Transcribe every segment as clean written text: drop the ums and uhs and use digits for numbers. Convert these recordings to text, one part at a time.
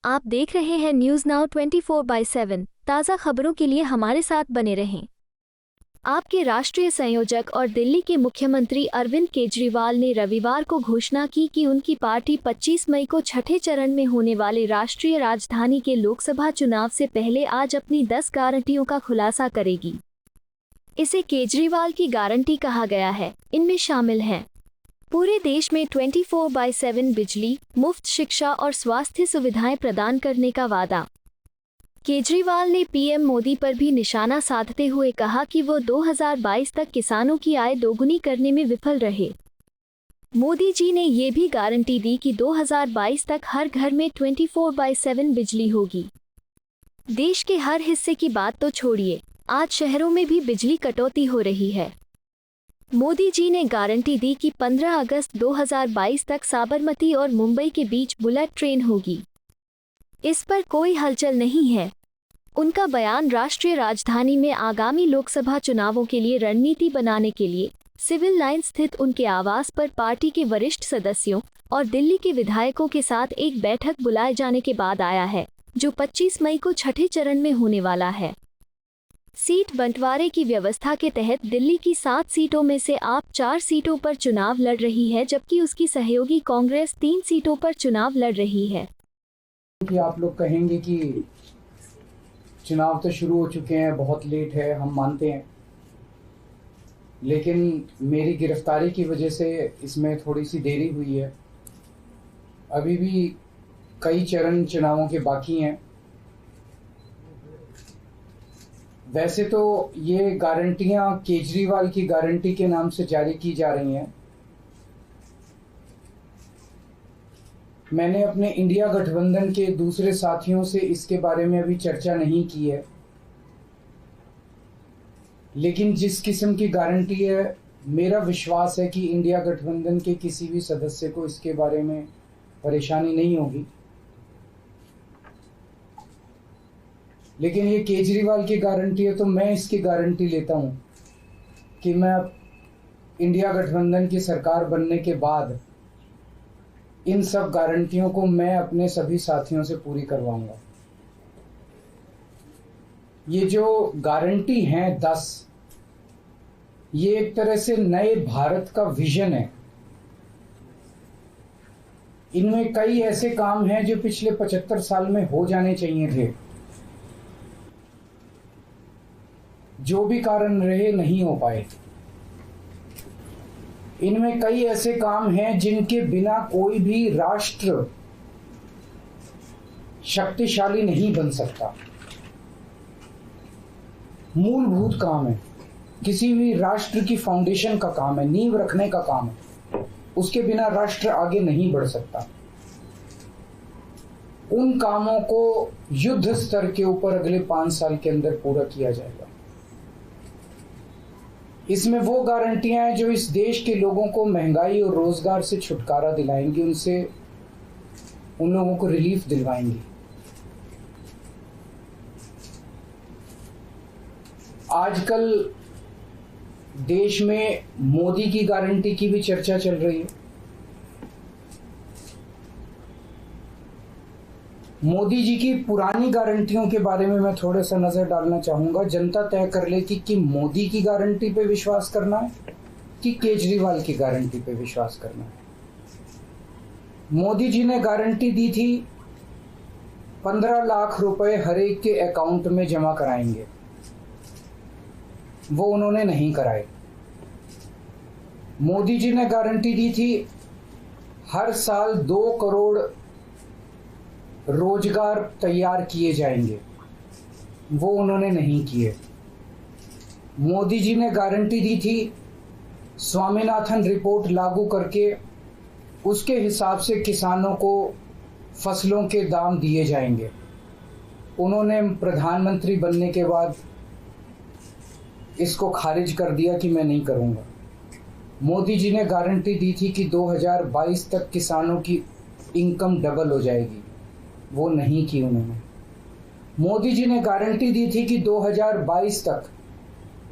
आप देख रहे हैं न्यूज़ नाउ 24/7। ताज़ा खबरों के लिए हमारे साथ बने रहें। आपके राष्ट्रीय संयोजक और दिल्ली के मुख्यमंत्री अरविंद केजरीवाल ने रविवार को घोषणा की कि उनकी पार्टी 25 मई को छठे चरण में होने वाले राष्ट्रीय राजधानी के लोकसभा चुनाव से पहले आज अपनी 10 गारंटियों का खुलासा करेगी। इसे केजरीवाल की गारंटी कहा गया है। इनमें शामिल हैं पूरे देश में 24/7 बिजली, मुफ्त शिक्षा और स्वास्थ्य सुविधाएं प्रदान करने का वादा। केजरीवाल ने पीएम मोदी पर भी निशाना साधते हुए कहा कि वो 2022 तक किसानों की आय दोगुनी करने में विफल रहे। मोदी जी ने ये भी गारंटी दी कि 2022 तक हर घर में 24/7 बिजली होगी। देश के हर हिस्से की बात तो छोड़िए, आज शहरों में भी बिजली कटौती हो रही है। मोदी जी ने गारंटी दी कि 15 अगस्त 2022 तक साबरमती और मुंबई के बीच बुलेट ट्रेन होगी। इस पर कोई हलचल नहीं है। उनका बयान राष्ट्रीय राजधानी में आगामी लोकसभा चुनावों के लिए रणनीति बनाने के लिए सिविल लाइन स्थित उनके आवास पर पार्टी के वरिष्ठ सदस्यों और दिल्ली के विधायकों के साथ एक बैठक बुलाए जाने के बाद आया है, जो 25 मई को छठे चरण में होने वाला है। सीट बंटवारे की व्यवस्था के तहत दिल्ली की 7 सीटों में से आप 4 सीटों पर चुनाव लड़ रही है, जबकि उसकी सहयोगी कांग्रेस 3 सीटों पर चुनाव लड़ रही है। कि आप लोग कहेंगे कि चुनाव तो शुरू हो चुके हैं, बहुत लेट है, हम मानते हैं, लेकिन मेरी गिरफ्तारी की वजह से इसमें थोड़ी सी देरी हुई है। अभी भी कई चरण चुनावों के बाकी हैं। वैसे तो ये गारंटियां केजरीवाल की गारंटी के नाम से जारी की जा रही हैं। मैंने अपने इंडिया गठबंधन के दूसरे साथियों से इसके बारे में अभी चर्चा नहीं की है, लेकिन जिस किस्म की गारंटी है, मेरा विश्वास है कि इंडिया गठबंधन के किसी भी सदस्य को इसके बारे में परेशानी नहीं होगी। लेकिन ये केजरीवाल की गारंटी है, तो मैं इसकी गारंटी लेता हूं कि मैं इंडिया गठबंधन की सरकार बनने के बाद इन सब गारंटियों को मैं अपने सभी साथियों से पूरी करवाऊंगा। ये जो गारंटी हैं 10, ये एक तरह से नए भारत का विजन है। इनमें कई ऐसे काम हैं जो पिछले 75 साल में हो जाने चाहिए थे, जो भी कारण रहे नहीं हो पाए। इनमें कई ऐसे काम हैं जिनके बिना कोई भी राष्ट्र शक्तिशाली नहीं बन सकता। मूलभूत काम है, किसी भी राष्ट्र की फाउंडेशन का काम है, नींव रखने का काम है। उसके बिना राष्ट्र आगे नहीं बढ़ सकता। उन कामों को युद्ध स्तर के ऊपर अगले 5 साल के अंदर पूरा किया जाएगा। इसमें वो गारंटियां हैं जो इस देश के लोगों को महंगाई और रोजगार से छुटकारा दिलाएंगी, उन लोगों को रिलीफ दिलवाएंगी। आजकल देश में मोदी की गारंटी की भी चर्चा चल रही है। मोदी जी की पुरानी गारंटियों के बारे में मैं थोड़ा सा नजर डालना चाहूंगा। जनता तय कर लेती कि मोदी की गारंटी पे विश्वास करना है कि केजरीवाल की गारंटी पे विश्वास करना है। मोदी जी ने गारंटी दी थी 15 लाख रुपए हर एक के अकाउंट में जमा कराएंगे, वो उन्होंने नहीं कराए। मोदी जी ने गारंटी दी थी हर साल 2 करोड़ रोजगार तैयार किए जाएंगे, वो उन्होंने नहीं किए। मोदी जी ने गारंटी दी थी स्वामीनाथन रिपोर्ट लागू करके उसके हिसाब से किसानों को फसलों के दाम दिए जाएंगे, उन्होंने प्रधानमंत्री बनने के बाद इसको खारिज कर दिया कि मैं नहीं करूंगा। मोदी जी ने गारंटी दी थी कि 2022 तक किसानों की इनकम डबल हो जाएगी, वो नहीं की उन्होंने। मोदी जी ने गारंटी दी थी कि 2022 तक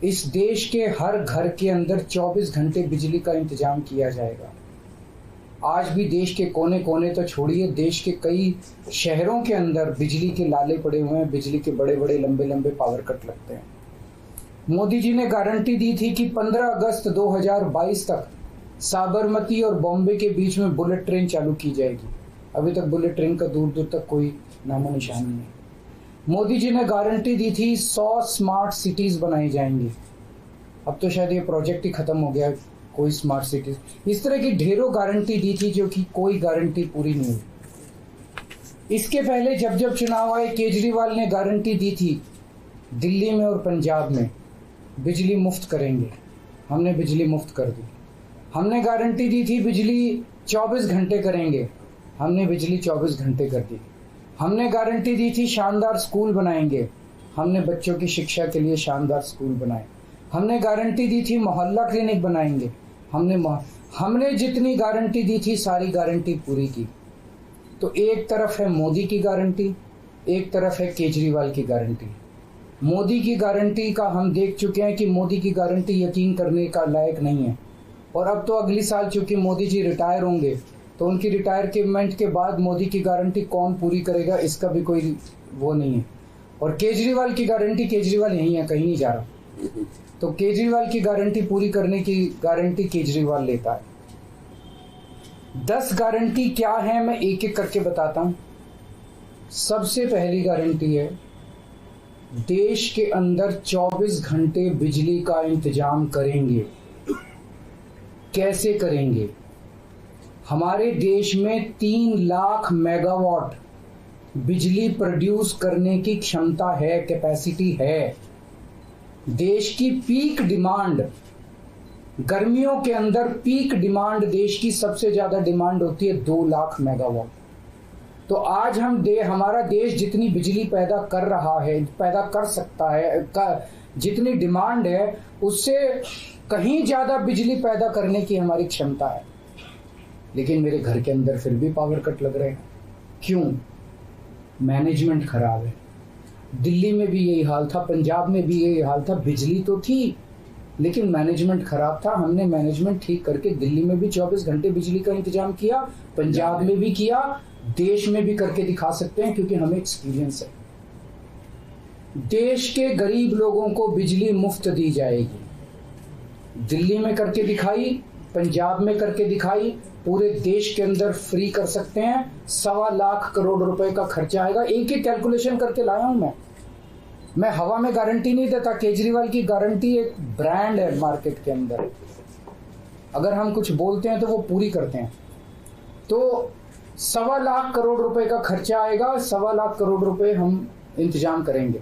इस देश के हर घर के अंदर 24 घंटे बिजली का इंतजाम किया जाएगा, आज भी देश के कोने कोने तो छोड़िए, देश के कई शहरों के अंदर बिजली के लाले पड़े हुए हैं, बिजली के बड़े बड़े लंबे लंबे पावर कट लगते हैं। मोदी जी ने गारंटी दी थी कि 15 अगस्त 2022 तक साबरमती और बॉम्बे के बीच में बुलेट ट्रेन चालू की जाएगी। अभी तक बुलेट ट्रेन का दूर दूर तक कोई नामो निशान नहीं है। मोदी जी ने गारंटी दी थी 100 स्मार्ट सिटीज बनाई जाएंगी। अब तो शायद ये प्रोजेक्ट ही खत्म हो गया, कोई स्मार्ट सिटीज। इस तरह की ढेरों गारंटी दी थी जो कि कोई गारंटी पूरी नहीं हुई। इसके पहले जब जब चुनाव आए, केजरीवाल ने गारंटी दी थी दिल्ली में और पंजाब में बिजली मुफ्त करेंगे। हमने बिजली मुफ्त कर दी। हमने गारंटी दी थी बिजली 24 घंटे करेंगे। हमने बिजली 24 घंटे कर दी। हमने गारंटी दी थी शानदार स्कूल बनाएंगे। हमने बच्चों की शिक्षा के लिए शानदार स्कूल बनाए। हमने गारंटी दी थी मोहल्ला क्लिनिक बनाएंगे। हमने जितनी गारंटी दी थी सारी गारंटी पूरी की। तो एक तरफ है मोदी की गारंटी, एक तरफ है केजरीवाल की गारंटी। मोदी की गारंटी का हम देख चुके हैं कि मोदी की गारंटी यकीन करने का लायक नहीं है। और अब तो अगली साल चूंकि मोदी जी रिटायर होंगे, तो उनकी रिटायरमेंट के बाद मोदी की गारंटी कौन पूरी करेगा, इसका भी कोई वो नहीं है। और केजरीवाल की गारंटी, केजरीवाल यहीं है, कहीं नहीं जा रहा, तो केजरीवाल की गारंटी पूरी करने की गारंटी केजरीवाल लेता है। 10 गारंटी क्या है मैं एक एक करके बताता हूं। सबसे पहली गारंटी है देश के अंदर 24 घंटे बिजली का इंतजाम करेंगे। कैसे करेंगे? हमारे देश में 3 लाख मेगावाट बिजली प्रोड्यूस करने की क्षमता है, कैपेसिटी है। देश की पीक डिमांड, गर्मियों के अंदर पीक डिमांड, देश की सबसे ज्यादा डिमांड होती है 2 लाख मेगावाट। तो आज हमारा देश जितनी बिजली पैदा कर रहा है, पैदा कर सकता है, जितनी डिमांड है उससे कहीं ज्यादा बिजली पैदा करने की हमारी क्षमता है। लेकिन मेरे घर के अंदर फिर भी पावर कट लग रहे हैं। क्यों? मैनेजमेंट खराब है। दिल्ली में भी यही हाल था, पंजाब में भी यही हाल था। बिजली तो थी लेकिन मैनेजमेंट खराब था। हमने मैनेजमेंट ठीक करके दिल्ली में भी 24 घंटे बिजली का इंतजाम किया, पंजाब में भी किया, देश में भी करके दिखा सकते हैं क्योंकि हमें एक्सपीरियंस है। देश के गरीब लोगों को बिजली मुफ्त दी जाएगी। दिल्ली में करके दिखाई, पंजाब में करके दिखाई, पूरे देश के अंदर फ्री कर सकते हैं। 1.25 लाख करोड़ रुपए का खर्चा आएगा। एक एक कैलकुलेशन करके लाया हूं मैं हवा में गारंटी नहीं देता। केजरीवाल की गारंटी एक ब्रांड है मार्केट के अंदर। अगर हम कुछ बोलते हैं तो वो पूरी करते हैं। तो 1.25 लाख करोड़ रुपए का खर्चा आएगा। 1.25 लाख करोड़ रुपए हम इंतजाम करेंगे।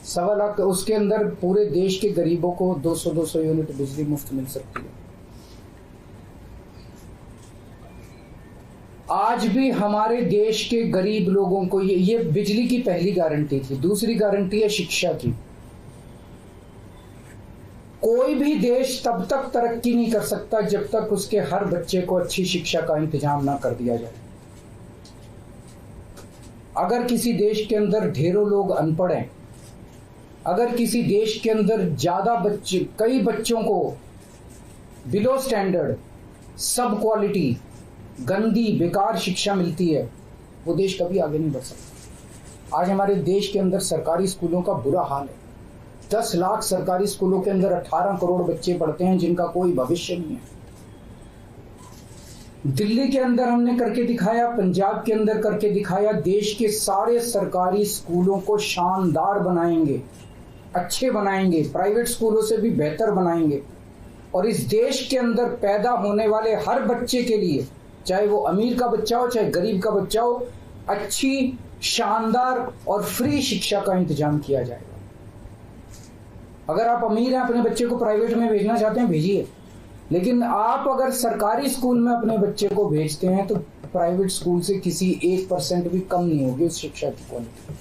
1.25 लाख, उसके अंदर पूरे देश के गरीबों को 200 यूनिट बिजली मुफ्त मिल सकती है। आज भी हमारे देश के गरीब लोगों को ये बिजली की पहली गारंटी थी। दूसरी गारंटी है शिक्षा की। कोई भी देश तब तक तरक्की नहीं कर सकता जब तक उसके हर बच्चे को अच्छी शिक्षा का इंतजाम ना कर दिया जाए। अगर किसी देश के अंदर ढेरों लोग अनपढ़ हैं, अगर किसी देश के अंदर ज्यादा बच्चे, कई बच्चों को बिलो स्टैंडर्ड, सब क्वालिटी, गंदी बेकार शिक्षा मिलती है, वो देश कभी आगे नहीं बढ़ सकता। आज हमारे देश के अंदर सरकारी स्कूलों का बुरा हाल है। 10 लाख सरकारी स्कूलों के अंदर 18 करोड़ बच्चे पढ़ते हैं जिनका कोई भविष्य नहीं है। दिल्ली के अंदर हमने करके दिखाया, पंजाब के अंदर करके दिखाया। देश के सारे सरकारी स्कूलों को शानदार बनाएंगे, अच्छे बनाएंगे, प्राइवेट स्कूलों से भी बेहतर बनाएंगे। और इस देश के अंदर पैदा होने वाले हर बच्चे के लिए, चाहे वो अमीर का बच्चा हो चाहे गरीब का बच्चा हो, अच्छी, शानदार और फ्री शिक्षा का इंतजाम किया जाएगा। अगर आप अमीर हैं, अपने बच्चे को प्राइवेट में भेजना चाहते हैं, भेजिए। लेकिन आप अगर सरकारी स्कूल में अपने बच्चे को भेजते हैं तो प्राइवेट स्कूल से किसी 1% भी कम नहीं होगी उस शिक्षा की क्वालिटी।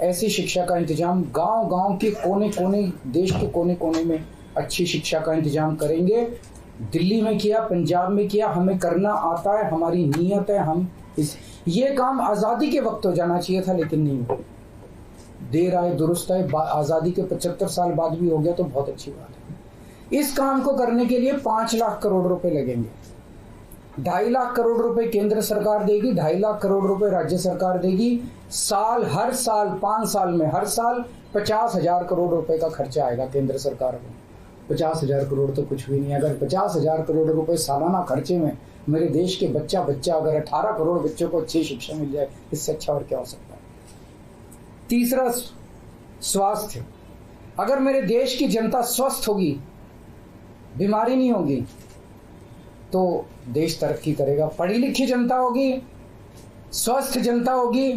ऐसी शिक्षा का इंतजाम गांव-गांव के कोने-कोने, देश के कोने-कोने में अच्छी शिक्षा का इंतजाम करेंगे। दिल्ली में किया, पंजाब में किया, हमें करना आता है, हमारी नीयत है। हम ये काम आज़ादी के वक्त हो जाना चाहिए था लेकिन नहीं हुआ। देर आए दुरुस्त आए, आज़ादी के 75 साल बाद भी हो गया तो बहुत अच्छी बात है। इस काम को करने के लिए 5 लाख करोड़ रुपए लगेंगे। 2.5 लाख करोड़ रुपए केंद्र सरकार देगी, 2.5 लाख करोड़ रुपए राज्य सरकार देगी। हर साल 5 साल में हर साल 50,000 करोड़ रुपए का खर्चा आएगा केंद्र सरकार को। 50,000 करोड़ तो कुछ भी नहीं है। अगर 50,000 करोड़ रुपए सालाना खर्चे में मेरे देश के बच्चा अगर 18 करोड़ बच्चों को अच्छी शिक्षा मिल जाए, इससे अच्छा और क्या हो सकता है। तीसरा, स्वास्थ्य। अगर मेरे देश की जनता स्वस्थ होगी, बीमारी नहीं होगी, तो देश तरक्की करेगा। पढ़ी लिखी जनता होगी, स्वस्थ जनता होगी,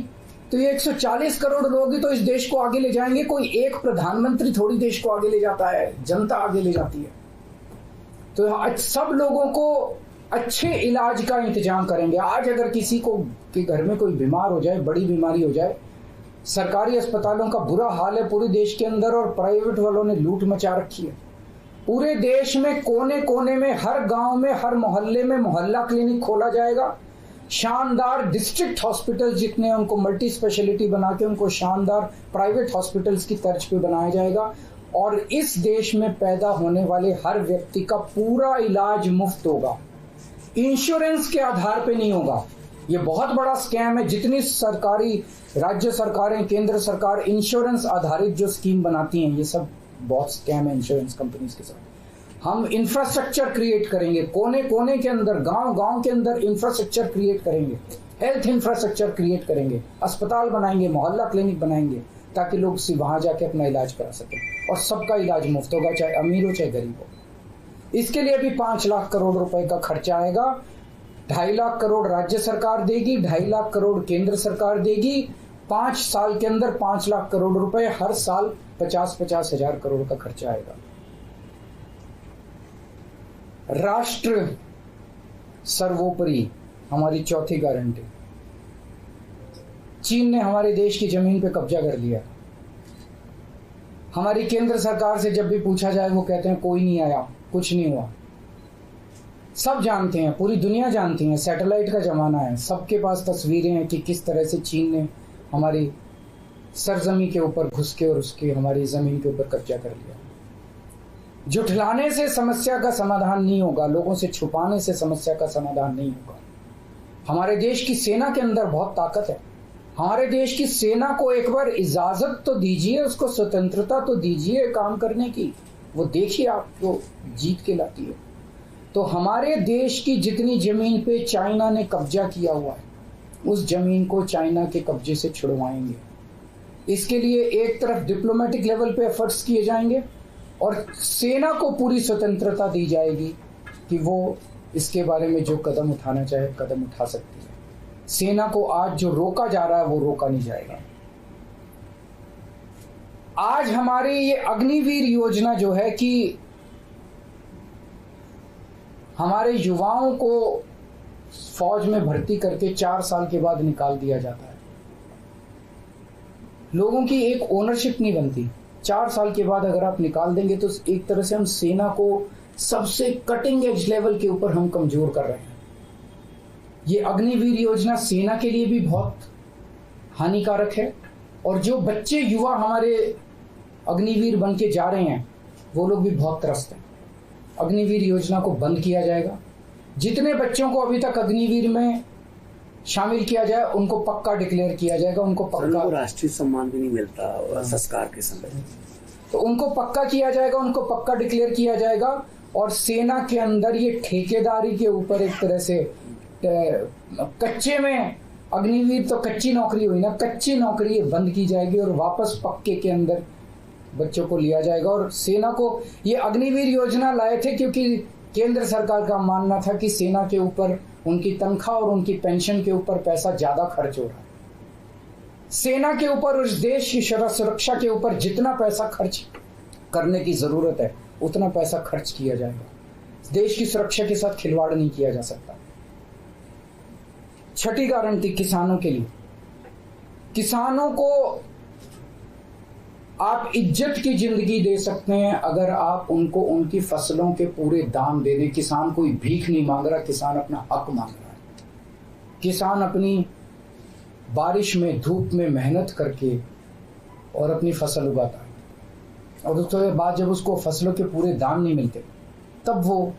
तो ये 140 करोड़ लोग ही तो इस देश को आगे ले जाएंगे। कोई एक प्रधानमंत्री थोड़ी देश को आगे ले जाता है, जनता आगे ले जाती है। तो सब लोगों को अच्छे इलाज का इंतजाम करेंगे। आज अगर किसी को के घर में कोई बीमार हो जाए, बड़ी बीमारी हो जाए, सरकारी अस्पतालों का बुरा हाल है पूरे देश के अंदर, और प्राइवेट वालों ने लूट मचा रखी है। पूरे देश में कोने कोने में, हर गांव में, हर मोहल्ले में मोहल्ला क्लिनिक खोला जाएगा। शानदार डिस्ट्रिक्ट हॉस्पिटल जितने हैं उनको मल्टी स्पेशलिटी बना के उनको शानदार प्राइवेट हॉस्पिटल्स की तर्ज पे बनाया जाएगा। और इस देश में पैदा होने वाले हर व्यक्ति का पूरा इलाज मुफ्त होगा, इंश्योरेंस के आधार पे नहीं होगा। ये बहुत बड़ा स्कैम है। जितनी सरकारी, राज्य सरकारें, केंद्र सरकार इंश्योरेंस आधारित जो स्कीम बनाती हैं, ये सब बहुत स्कैम है इंश्योरेंस कंपनीज के साथ। हम इंफ्रास्ट्रक्चर क्रिएट करेंगे, कोने कोने के अंदर, गांव गांव के अंदर इंफ्रास्ट्रक्चर क्रिएट करेंगे, हेल्थ इंफ्रास्ट्रक्चर क्रिएट करेंगे, अस्पताल बनाएंगे, मोहल्ला क्लिनिक बनाएंगे, ताकि लोग वहां जाके अपना इलाज करा सकें। और सबका इलाज मुफ्त होगा, चाहे अमीर हो चाहे गरीब हो। इसके लिए भी 5 लाख करोड़ रुपए का खर्चा आएगा। 2.5 लाख करोड़ राज्य सरकार देगी, 2.5 लाख करोड़ केंद्र सरकार देगी। 5 साल के अंदर 5 लाख करोड़ रुपए, हर साल 50-50 हजार करोड़ का खर्चा आएगा। राष्ट्र सर्वोपरि, हमारी चौथी गारंटी। चीन ने हमारे देश की जमीन पे कब्जा कर लिया। हमारी केंद्र सरकार से जब भी पूछा जाए, वो कहते हैं कोई नहीं आया, कुछ नहीं हुआ। सब जानते हैं, पूरी दुनिया जानती है, सैटेलाइट का जमाना है, सबके पास तस्वीरें हैं कि किस तरह से चीन ने हमारी सरजमी के ऊपर घुस के और उसकी हमारी जमीन के ऊपर कब्जा कर लिया। जुठलाने से समस्या का समाधान नहीं होगा, लोगों से छुपाने से समस्या का समाधान नहीं होगा। हमारे देश की सेना के अंदर बहुत ताकत है। हमारे देश की सेना को एक बार इजाजत तो दीजिए, उसको स्वतंत्रता तो दीजिए काम करने की। वो देखिए आपको जीत के लाती है। तो हमारे देश की जितनी जमीन पे चाइना ने कब्जा किया हुआ है, उस जमीन को चाइना के कब्जे से छुड़वाएंगे। इसके लिए एक तरफ डिप्लोमेटिक लेवल पे एफर्ट्स किए जाएंगे और सेना को पूरी स्वतंत्रता दी जाएगी कि वो इसके बारे में जो कदम उठाना चाहे कदम उठा सकती है। सेना को आज जो रोका जा रहा है वो रोका नहीं जाएगा। आज हमारी ये अग्निवीर योजना जो है कि हमारे युवाओं को फौज में भर्ती करके 4 साल के बाद निकाल दिया जाता है। लोगों की एक ओनरशिप नहीं बनती। 4 साल के बाद अगर आप निकाल देंगे तो एक तरह से हम सेना को सबसे कटिंग एज लेवल के ऊपर हम कमजोर कर रहे हैं। ये अग्निवीर योजना सेना के लिए भी बहुत हानिकारक है और जो बच्चे युवा हमारे अग्निवीर बन के जा रहे हैं वो लोग भी बहुत त्रस्त हैं। अग्निवीर योजना को बंद किया जाएगा। जितने बच्चों को अभी तक अग्निवीर में शामिल किया जाए उनको पक्का डिक्लेयर किया जाएगा। उनको पक्का, राष्ट्रीय सम्मान भी नहीं मिलता संस्कार के समय, तो उनको पक्का किया जाएगा, उनको पक्का डिक्लेयर किया जाएगा। और सेना के अंदर ये ठेकेदारी के ऊपर एक तरह से कच्चे में, अग्निवीर तो कच्ची नौकरी हुई ना, कच्ची नौकरी ये बंद की जाएगी और वापस पक्के के अंदर बच्चों को लिया जाएगा। और सेना को ये अग्निवीर योजना लाए थे क्योंकि केंद्र सरकार का मानना था कि सेना के ऊपर उनकी तनख्वाह और उनकी पेंशन के ऊपर पैसा ज्यादा खर्च हो रहा है। सेना के ऊपर, उस देश की सुरक्षा के ऊपर जितना पैसा खर्च करने की जरूरत है उतना पैसा खर्च किया जाएगा। देश की सुरक्षा के साथ खिलवाड़ नहीं किया जा सकता। छठी गारंटी किसानों के लिए। किसानों को आप इज्जत की जिंदगी दे सकते हैं अगर आप उनको उनकी फसलों के पूरे दाम दे दें। किसान कोई भीख नहीं मांग रहा, किसान अपना हक मांग रहा है। किसान अपनी बारिश में, धूप में मेहनत करके और अपनी फसल उगाता है और उसके बाद जब उसको फसलों के पूरे दाम नहीं मिलते तब वो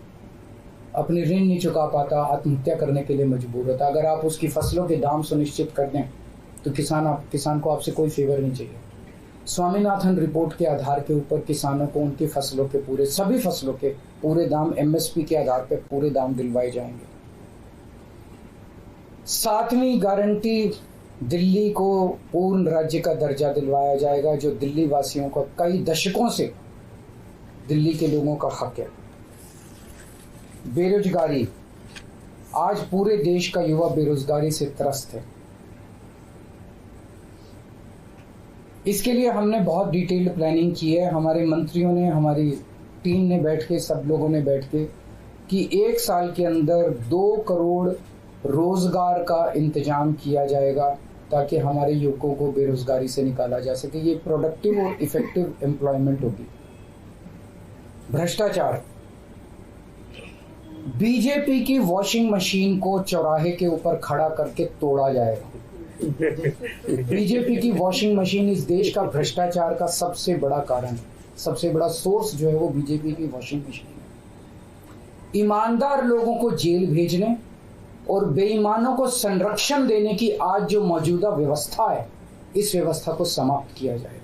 अपने ऋण नहीं चुका पाता, आत्महत्या करने के लिए मजबूर होता। अगर आप उसकी फसलों के दाम सुनिश्चित कर दें तो किसान को आपसे कोई फेवर नहीं चाहिए। स्वामीनाथन रिपोर्ट के आधार के ऊपर किसानों को उनकी फसलों के सभी फसलों के पूरे दाम एमएसपी के आधार पर पूरे दाम दिलवाए जाएंगे। 7वीं गारंटी, दिल्ली को पूर्ण राज्य का दर्जा दिलवाया जाएगा, जो दिल्ली वासियों का कई दशकों से दिल्ली के लोगों का हक है। बेरोजगारी, आज पूरे देश का युवा बेरोजगारी से त्रस्त है। इसके लिए हमने बहुत डिटेल्ड प्लानिंग की है। हमारे मंत्रियों ने, हमारी टीम ने बैठ के, सब लोगों ने बैठ के कि 1 साल के अंदर 2 करोड़ रोजगार का इंतजाम किया जाएगा ताकि हमारे युवकों को बेरोजगारी से निकाला जा सके। ये प्रोडक्टिव और इफेक्टिव एम्प्लॉयमेंट होगी। भ्रष्टाचार, बीजेपी की वॉशिंग मशीन को चौराहे के ऊपर खड़ा करके तोड़ा जाएगा। बीजेपी की वॉशिंग मशीन इस देश का भ्रष्टाचार का सबसे बड़ा कारण, सबसे बड़ा सोर्स जो है वो बीजेपी की वॉशिंग मशीन है। ईमानदार लोगों को जेल भेजने और बेईमानों को संरक्षण देने की आज जो मौजूदा व्यवस्था है, इस व्यवस्था को समाप्त किया जाएगा।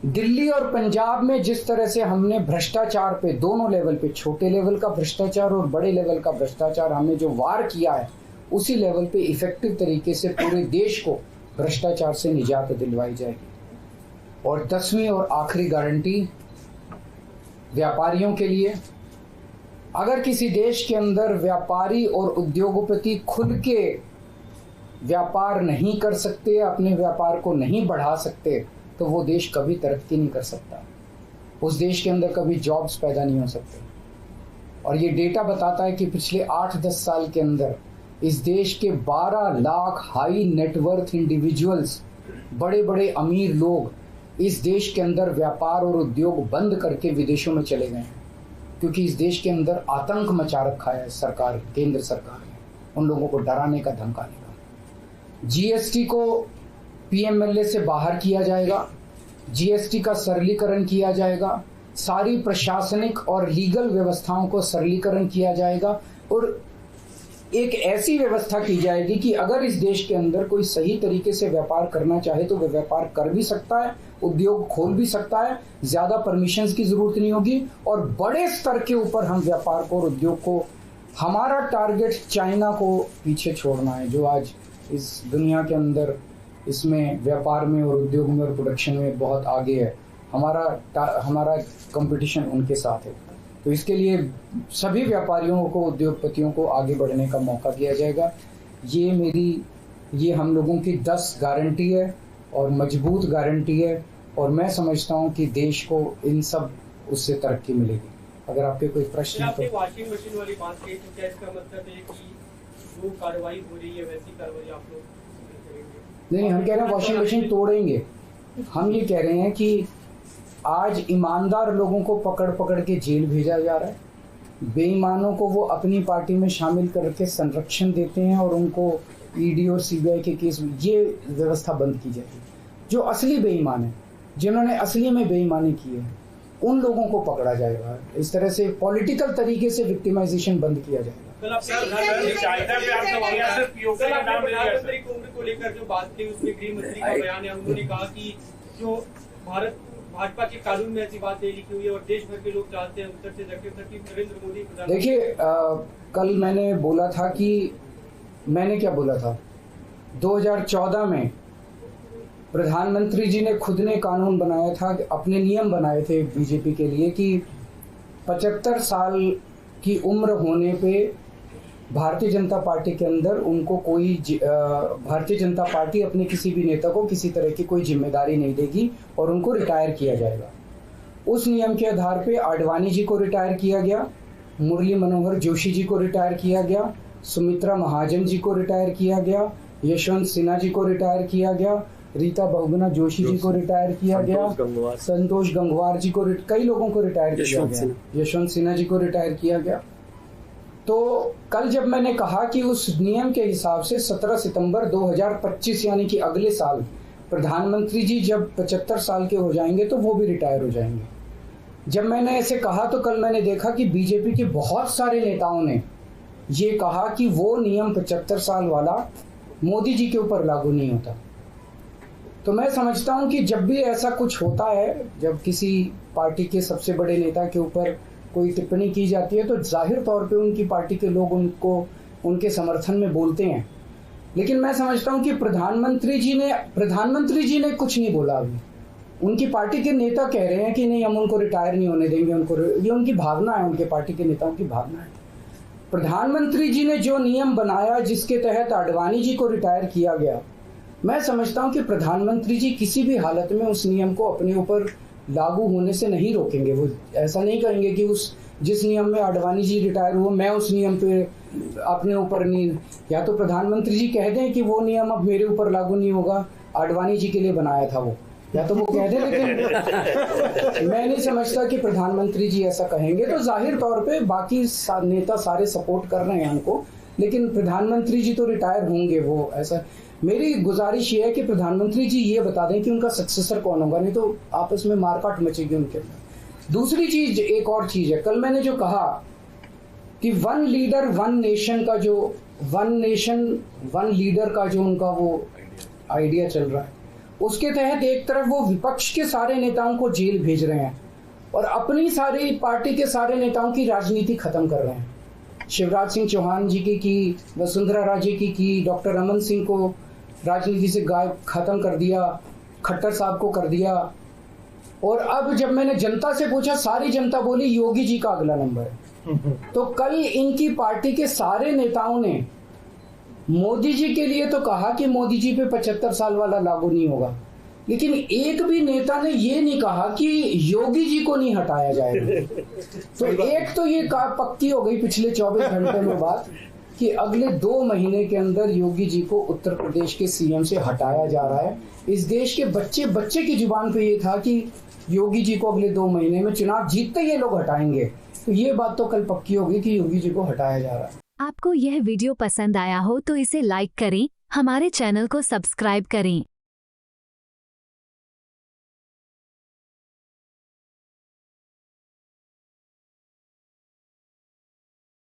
दिल्ली और पंजाब में जिस तरह से हमने भ्रष्टाचार पे दोनों लेवल पे, छोटे लेवल का भ्रष्टाचार और बड़े लेवल का भ्रष्टाचार, हमने जो वार किया है, उसी लेवल पे इफेक्टिव तरीके से पूरे देश को भ्रष्टाचार से निजात दिलवाई जाएगी। और 10वीं और आखिरी गारंटी व्यापारियों के लिए, अगर किसी देश के अंदर व्यापारी और उद्योगपति खुल के व्यापार नहीं कर सकते, अपने व्यापार को नहीं बढ़ा सकते, तो वो देश कभी तरक्की नहीं कर सकता। उस देश के अंदर कभी जॉब्स पैदा नहीं हो सकते। और ये डेटा बताता है कि पिछले 8-10 साल के अंदर इस देश के 12 लाख हाई नेटवर्थ इंडिविजुअल्स, बड़े बड़े अमीर लोग इस देश के अंदर व्यापार और उद्योग बंद करके विदेशों में चले गए हैं, क्योंकि इस देश के अंदर आतंक मचा रखा है सरकार, केंद्र सरकार ने, उन लोगों को डराने का, धमकाने का। जीएसटी को पीएमएलए से बाहर किया जाएगा, जीएसटी का सरलीकरण किया जाएगा, सारी प्रशासनिक और लीगल व्यवस्थाओं को सरलीकरण किया जाएगा और एक ऐसी व्यवस्था की जाएगी कि अगर इस देश के अंदर कोई सही तरीके से व्यापार करना चाहे तो वह व्यापार कर भी सकता है, उद्योग खोल भी सकता है, ज्यादा परमिशंस की जरूरत नहीं होगी और बड़े स्तर के ऊपर हम व्यापार को और उद्योग को, हमारा टारगेट चाइना को पीछे छोड़ना है, जो आज इस दुनिया के अंदर इसमें व्यापार में और उद्योग में और प्रोडक्शन में बहुत आगे है। हमारा कंपटीशन उनके साथ है। तो इसके लिए सभी व्यापारियों को, उद्योगपतियों को आगे बढ़ने का मौका दिया जाएगा। ये हम लोगों की 10 गारंटी है और मजबूत गारंटी है और मैं समझता हूं कि देश को इन सब उससे तरक्की मिलेगी। अगर आपके कोई प्रश्न है तो वॉशिंग मशीन वाली बात कही, तो क्या इसका मतलब है कि जो कार्रवाई हो रही है वैसी कार्रवाई आप लोग करेंगे? नहीं, हम कह रहे हैं वॉशिंग मशीन तोड़ेंगे। हम ये कह रहे हैं कि आज ईमानदार लोगों को पकड़ पकड़ के जेल भेजा जा रहा है, बेईमानों को वो अपनी पार्टी में शामिल करके संरक्षण देते हैं और उनको ईडी और सीबीआई के केस में, ये व्यवस्था बंद की जाएगी। जो असली बेईमान है, जिन्होंने असली में बेईमानी की है, उन लोगों को पकड़ा जाएगा। इस तरह से पॉलिटिकल तरीके से विक्टिमाइजेशन बंद किया जाएगा। प्रधानमंत्री को लेकर जो बात थी उसमें गृह मंत्री का बयान है, उन्होंने कहा कि जो भाजपा के कानून में ऐसी बात नहीं लिखी हुई है और देश भर के लोग चाहते हैं उत्तर से दक्षिण तक कि नरेंद्र मोदी। देखिए, कल मैंने बोला था कि मैंने क्या बोला था, 2014 में प्रधानमंत्री जी ने खुद ने कानून बनाया था, अपने नियम बनाए थे बीजेपी के लिए कि 75 साल की उम्र होने पे भारतीय जनता पार्टी के अंदर उनको भारतीय जनता पार्टी अपने किसी भी नेता को किसी तरह की कोई जिम्मेदारी नहीं देगी और उनको रिटायर किया जाएगा। उस नियम के आधार पे आडवाणी जी को रिटायर किया गया, मुरली मनोहर जोशी जी को रिटायर किया गया, सुमित्रा महाजन जी को रिटायर किया गया, यशवंत सिन्हा जी को रिटायर किया गया, रीता बहुगुणा जोशी जी को रिटायर किया गया, संतोष गंगवार जी को, कई लोगों को रिटायर किया गया, यशवंत सिन्हा जी को रिटायर किया गया। तो कल जब मैंने कहा कि उस नियम के हिसाब से 17 सितंबर 2025 यानी कि अगले साल प्रधानमंत्री जी जब 75 साल के हो जाएंगे तो वो भी रिटायर हो जाएंगे। जब मैंने ऐसे कहा तो कल मैंने देखा कि बीजेपी के बहुत सारे नेताओं ने ये कहा कि वो नियम 75 साल वाला मोदी जी के ऊपर लागू नहीं होता। तो मैं समझता हूं कि जब भी ऐसा कुछ होता है, जब किसी पार्टी के सबसे बड़े नेता के ऊपर कोई टिप्पणी की जाती है, तो जाहिर तौर पे उनकी पार्टी के लोग उनको उनके समर्थन में बोलते हैं। लेकिन मैं समझता हूं कि प्रधानमंत्री जी ने कुछ नहीं बोला अभी। उनकी पार्टी के नेता कह रहे हैं कि नहीं, हम उनको रिटायर नहीं होने देंगे, ये उनकी भावना है, उनके पार्टी के नेताओं की भावना है। प्रधानमंत्री जी ने जो नियम बनाया जिसके तहत आडवाणी जी को रिटायर किया गया, मैं समझता हूं कि प्रधानमंत्री जी किसी भी हालत में उस नियम को अपने ऊपर लागू होने से नहीं रोकेंगे। वो ऐसा नहीं करेंगे कि जिस नियम में आडवाणी जी रिटायर हुए मैं उस नियम पे अपने ऊपर नहीं, या तो प्रधानमंत्री जी कह दें कि वो नियम अब मेरे ऊपर लागू नहीं होगा, आडवाणी जी के लिए बनाया था वो, या तो वो कह दें। लेकिन मैं नहीं समझता कि प्रधानमंत्री जी ऐसा कहेंगे। तो जाहिर तौर पे बाकी नेता सारे सपोर्ट कर रहे हैं उनको, लेकिन प्रधानमंत्री जी तो रिटायर होंगे। वो ऐसा, मेरी गुजारिश ये है कि प्रधानमंत्री जी ये बता दें कि उनका सक्सेसर कौन होगा, नहीं तो आपस में मारकाट मचेगी उनके अंदर। दूसरी चीज, एक और चीज है, कल मैंने जो कहा कि वन लीडर वन नेशन का जो वन नेशन वन लीडर का जो उनका वो आइडिया चल रहा है, उसके तहत एक तरफ वो विपक्ष के सारे नेताओं को जेल भेज रहे हैं और अपनी सारी पार्टी के सारे नेताओं की राजनीति खत्म कर रहे हैं। शिवराज सिंह चौहान जी की, वसुंधरा राजे की, डॉक्टर रमन सिंह को राजनीति से गायब खत्म कर दिया, खट्टर साहब को कर दिया। और अब जब मैंने जनता से पूछा, सारी जनता बोली योगी जी का अगला नंबर है। तो कल इनकी पार्टी के सारे नेताओं ने मोदी जी के लिए तो कहा कि मोदी जी पे 75 साल वाला लागू नहीं होगा, लेकिन एक भी नेता ने ये नहीं कहा कि योगी जी को नहीं हटाया जाएगा। तो एक तो ये पक्की हो गई पिछले 24 घंटे में बात कि अगले 2 महीने के अंदर योगी जी को उत्तर प्रदेश के सीएम से हटाया जा रहा है। इस देश के बच्चे की जुबान पे ये था कि योगी जी को अगले 2 महीने में, चुनाव जीतते ये लोग हटाएंगे। तो ये बात तो कल पक्की होगी कि योगी जी को हटाया जा रहा है। आपको यह वीडियो पसंद आया हो तो इसे लाइक करें, हमारे चैनल को सब्सक्राइब करें।